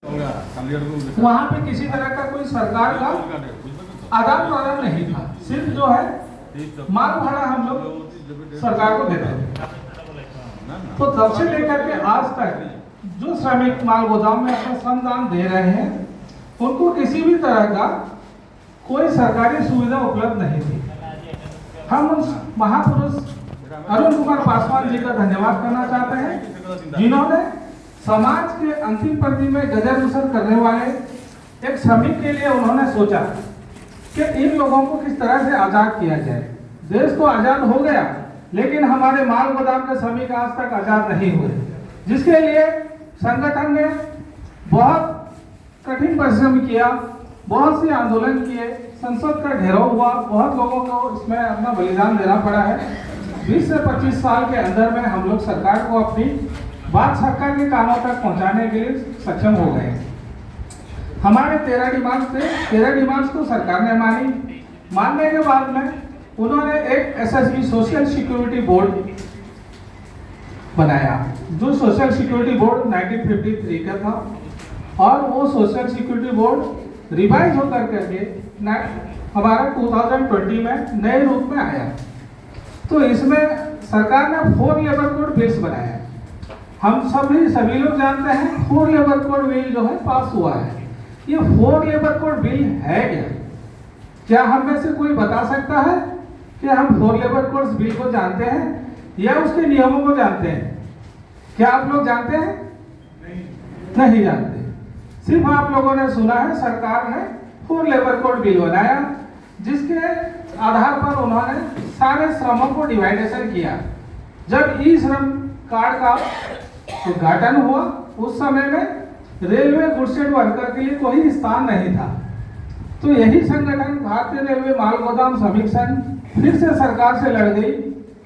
वहाँ पे किसी तरह का कोई सरकार का आदान प्रदान नहीं था, सिर्फ जो है माल भाड़ा हम लोग सरकार को देते थे। तो तब से लेकर के आज तक जो श्रमिक माल गोदाम में अपना श्रमदान दे रहे हैं उनको किसी भी तरह का कोई सरकारी सुविधा उपलब्ध नहीं थी। हम उस महापुरुष अरुण कुमार पासवान जी का धन्यवाद करना चाहते हैं जिन्होंने समाज के अंतिम पंक्ति में गुजर बसर करने वाले एक श्रमिक के लिए उन्होंने सोचा कि इन लोगों को किस तरह से आजाद किया जाए। देश तो आजाद हो गया लेकिन हमारे माल गोदाम के श्रमिक आज तक आजाद नहीं हुए, जिसके लिए संगठन ने बहुत कठिन परिश्रम किया, बहुत से आंदोलन किए, संसद का घेराव हुआ, बहुत लोगों को इसमें अपना बलिदान देना पड़ा है। 20 से 25 साल के अंदर में हम लोग सरकार को अपनी बात सरकार के कामों तक पहुंचाने के लिए सक्षम हो गए। हमारे 13 डिमांड्स थे, 13 डिमांड्स को सरकार ने मानने के बाद में उन्होंने एक एसएसबी सोशल सिक्योरिटी बोर्ड बनाया, जो सोशल सिक्योरिटी बोर्ड 1953 का था और वो सोशल सिक्योरिटी बोर्ड रिवाइज होकर करके हमारा 2020 में नए रूप में आया। तो इसमें सरकार ने 4 लेबर कोड बिल्स बनाया। हम सभी लोग जानते हैं 4 लेबर कोड बिल जो है पास हुआ है। ये 4 लेबर कोड बिल है क्या हम में से कोई बता सकता है कि हम 4 लेबर कोड बिल को जानते हैं या उसके नियमों को जानते हैं? क्या आप लोग जानते हैं? नहीं जानते। सिर्फ आप लोगों ने सुना है सरकार ने 4 लेबर कोड बिल बनाया, जिसके आधार पर उन्होंने सारे श्रमों को डिवाइडेशन किया। जब ई श्रम कार्ड का उद्घाटन हुआ उस समय में रेलवे गुड्स एंड वर्कर के लिए कोई स्थान नहीं था। तो यही संगठन भारतीय रेलवे माल गोदाम श्रमिक संघ फिर से सरकार से लड़ गई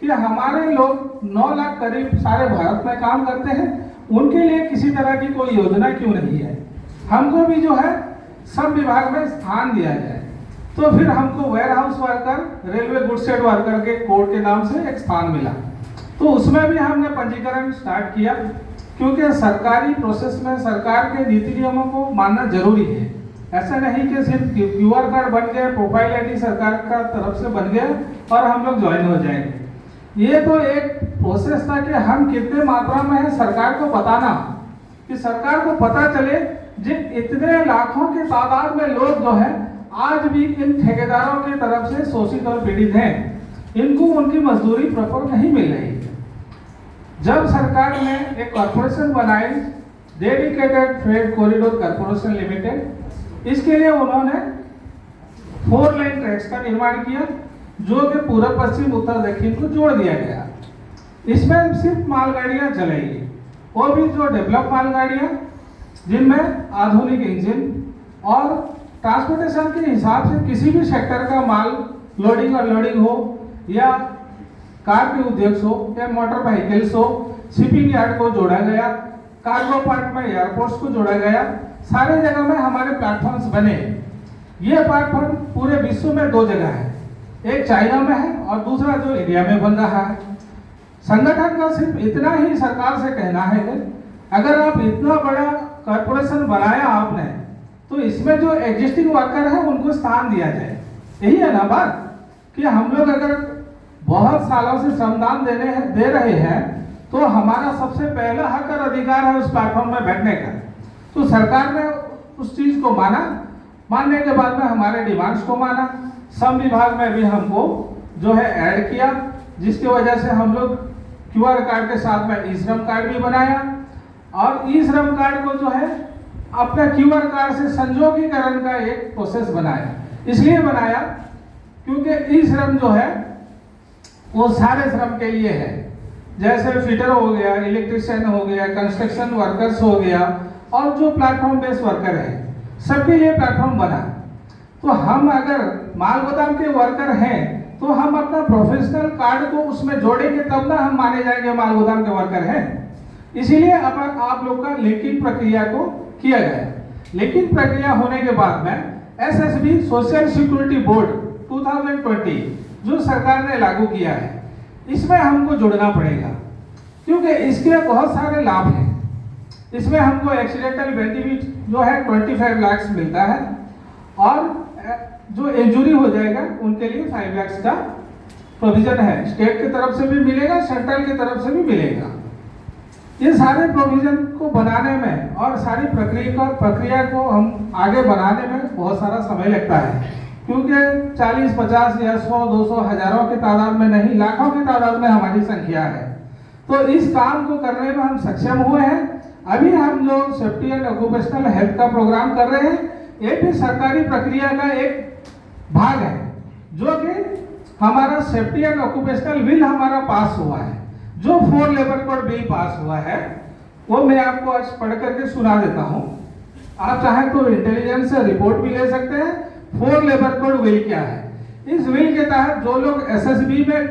कि हमारे लोग 9 लाख करीब सारे भारत में काम करते हैं, उनके लिए किसी तरह की कोई योजना क्यों नहीं है, हमको भी जो है सब विभाग में स्थान दिया जाए। तो फिर हमको warehouse worker railway goods and worker के कोड के नाम से एक स्थान मिला। तो उसमें भी हमने पंजीकरण स्टार्ट किया, क्योंकि सरकारी प्रोसेस में सरकार के नीति नियमों को मानना जरूरी है। ऐसा नहीं कि सिर्फ क्यूआर कार्ड बन गए, प्रोफाइल आईडी सरकार का तरफ से बन गया और हम लोग ज्वाइन हो जाएंगे। ये तो एक प्रोसेस था कि हम कितने मात्रा में है सरकार को बताना, कि सरकार को पता चले जिन इतने लाखों के तादाद में लोग जो है आज भी इन ठेकेदारों की तरफ से शोषित और पीड़ित हैं, इनको उनकी मजदूरी प्रॉपर नहीं मिल रही। जब सरकार ने एक कॉर्पोरेशन बनाई, dedicated freight corridor corporation limited, इसके लिए उन्होंने 4 लाइन ट्रैक्स का निर्माण किया, जो कि पूर्व पश्चिम उत्तर दक्षिण को जोड़ दिया गया। इसमें सिर्फ मालगाड़ियां चलेगी, वो भी जो डेवलप मालगाड़ियां जिनमें आधुनिक इंजन और ट्रांसपोर्टेशन के हिसाब से किसी भी सेक्टर का माल लोडिंग और लोडिंग हो, या कार के उद्योग हो या मोटर व्हीकल्स हो, शिपिंग यार्ड को जोड़ा गया, कार्गो पार्ट में एयरपोर्ट्स को जोड़ा गया, सारे जगह में हमारे प्लेटफॉर्म्स बने। ये प्लेटफॉर्म पूरे विश्व में 2 जगह है, एक चाइना में है और दूसरा जो इंडिया में बन रहा है। संगठन का सिर्फ इतना ही सरकार से कहना है कि अगर आप इतना बड़ा कॉर्पोरेशन बनाया आपने, तो इसमें जो एग्जिस्टिंग वर्कर है उनको स्थान दिया जाए। यही है ना बात, कि हम लोग अगर बहुत सालों से श्रमदान दे रहे हैं तो हमारा सबसे पहला हक और अधिकार है उस प्लेटफॉर्म में बैठने का। तो सरकार ने उस चीज को मानने के बाद में हमारे डिमांड्स को माना। श्रम विभाग में भी हमको जो है ऐड किया, जिसकी वजह से हम लोग क्यूआर कार्ड के साथ में ई श्रम कार्ड भी बनाया, और ई श्रम कार्ड को जो है अपने क्यूआर कार्ड से संयोगीकरण का एक प्रोसेस बनाया। इसलिए बनाया क्योंकि ई श्रम जो है वो सारे श्रम के लिए है, जैसे फिटर हो गया, इलेक्ट्रिशियन हो गया, कंस्ट्रक्शन वर्कर्स हो गया, और जो प्लेटफॉर्म बेस्ड वर्कर है सबके लिए प्लेटफॉर्म बना। तो हम अगर माल गोदाम के वर्कर हैं तो हम अपना प्रोफेशनल कार्ड को उसमें जोड़ेंगे, तब ना हम माने जाएंगे माल गोदाम के वर्कर हैं। इसीलिए अब आप लोग का लिंकिंग प्रक्रिया को किया गया। लिंकिंग प्रक्रिया होने के बाद में एसएसबी सोशल सिक्योरिटी बोर्ड 2020 जो सरकार ने लागू किया है, इसमें हमको जुड़ना पड़ेगा, क्योंकि इसके बहुत सारे लाभ हैं। इसमें हमको एक्सीडेंटल बेनिफिट जो है 25 लाख मिलता है, और जो इंजरी हो जाएगा उनके लिए 5 लाख का प्रोविजन है। स्टेट की तरफ से भी मिलेगा, सेंट्रल की तरफ से भी मिलेगा। ये सारे प्रोविजन को बनाने में और सारी प्रक्रिया को हम आगे बढ़ाने में बहुत सारा समय लगता है, क्योंकि 40, 50 या 100, 200, हजारों की तादाद में नहीं, लाखों की तादाद में हमारी संख्या है। तो इस काम को करने में हम सक्षम हुए हैं। अभी हम जो सेफ्टी एंड ऑक्यूपेशनल हेल्थ का प्रोग्राम कर रहे हैं, ये भी सरकारी प्रक्रिया का एक भाग है, जो कि हमारा सेफ्टी एंड ऑक्यूपेशनल बिल हमारा पास हुआ है। जो 4 लेबर कोड बिल पास हुआ है वो मैं आपको आज पढ़ करके सुना देता हूं। आप चाहें तो इंटेलिजेंस से रिपोर्ट भी ले सकते हैं। 4 लेबर कोड बिल क्या है? इस बिल के तहत जो लोग एसएसबी में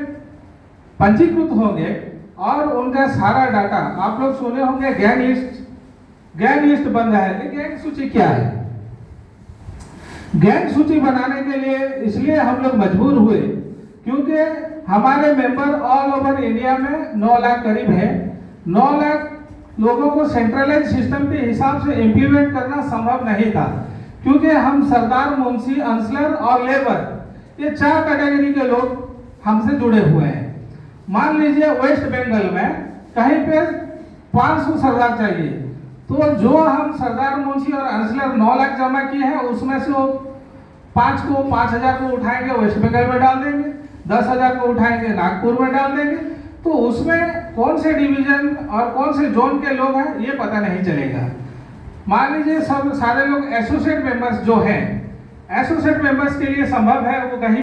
पंजीकृत होंगे और उनका सारा डाटा, आप लोग सुने होंगे गैंग लिस्ट बन रहा है। गैंग सूची क्या है? गैंग सूची बनाने के लिए इसलिए हम लोग मजबूर हुए क्योंकि हमारे मेंबर ऑल ओवर इंडिया में 9 लाख करीब है। 9 लाख लोगों को सेंट्रलाइज सिस्टम के हिसाब से इंप्लीमेंट करना संभव नहीं था, क्योंकि हम सरदार, मुंशी, अंसलर और लेबर, ये 4 कैटेगरी के लोग हमसे जुड़े हुए हैं। मान लीजिए वेस्ट बंगाल में कहीं पे 500 सरदार चाहिए, तो जो हम सरदार, मुंशी और अंसलर 9 लाख जमा किए हैं, उसमें से वो 5,000 को उठाएंगे वेस्ट बंगाल में डाल देंगे, 10,000 को उठाएंगे नागपुर में डाल देंगे। तो उसमें कौन से डिवीजन और कौन से जोन के लोग हैं ये पता नहीं चलेगा। मान लीजिए सब सारे लोग एसोसिएट मेंबर्स जो हैं, एसोसिएट मेंबर्स के लिए संभव है वो कहीं